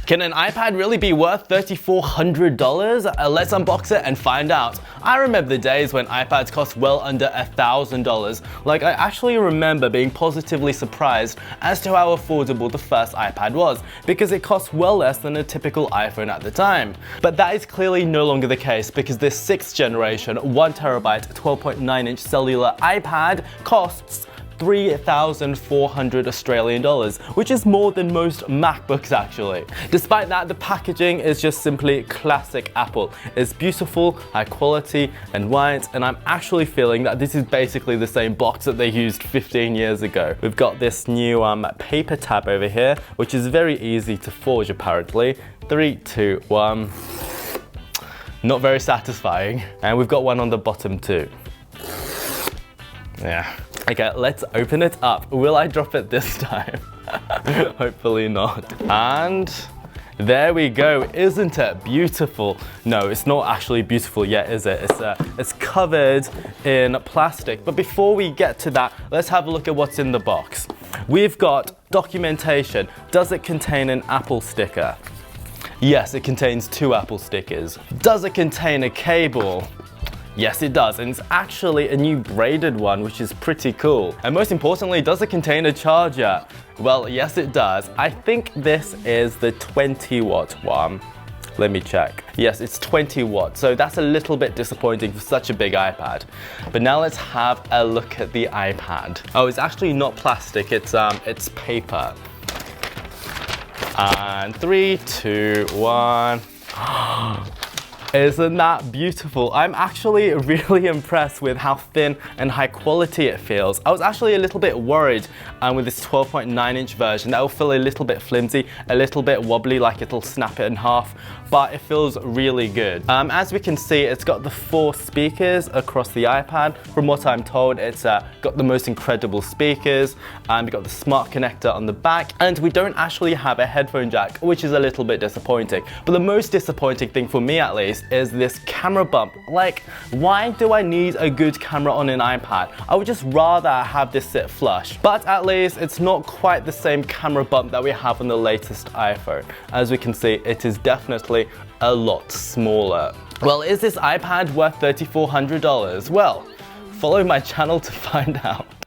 Can an iPad really be worth $3,400? Let's unbox it and find out. I remember the days when iPads cost well under $1,000. Like, I actually remember being positively surprised as to how affordable the first iPad was, because it cost well less than a typical iPhone at the time. But that is clearly no longer the case, because this 6th generation 1TB 12.9-inch cellular iPad costs $3,400 Australian dollars, which is more than most MacBooks actually. Despite that, the packaging is just simply classic Apple. It's beautiful, high quality, and white, and I'm actually feeling that this is basically the same box that they used 15 years ago. We've got this new paper tab over here, which is very easy to forge apparently. 3, 2, 1. Not very satisfying. And we've got one on the bottom too. Yeah. Okay, let's open it up. Will I drop it this time? Hopefully not. And there we go. Isn't it beautiful? No, it's not actually beautiful yet, is it? It's covered in plastic. But before we get to that, let's have a look at what's in the box. We've got documentation. Does it contain an Apple sticker? Yes, it contains 2 Apple stickers. Does it contain a cable? Yes, it does, and it's actually a new braided one, which is pretty cool. And most importantly, does it contain a charger? Well, yes it does. I think this is the 20-watt one. Let me check. Yes, it's 20 watts, so that's a little bit disappointing for such a big iPad. But now let's have a look at the iPad. Oh, it's actually not plastic, it's paper. And 3, 2, 1. Isn't that beautiful? I'm actually really impressed with how thin and high quality it feels. I was actually a little bit worried with this 12.9-inch version that will feel a little bit flimsy, a little bit wobbly, like it'll snap it in half, but it feels really good. As we can see, it's got the 4 speakers across the iPad. From what I'm told, it's got the most incredible speakers. We've got the smart connector on the back, and we don't actually have a headphone jack, which is a little bit disappointing. But the most disappointing thing for me, at least, is this camera bump. Like, why do I need a good camera on an iPad? I would just rather have this sit flush. But at least it's not quite the same camera bump that we have on the latest iPhone. As we can see, it is definitely a lot smaller. Well, is this iPad worth $3,400? Well, follow my channel to find out.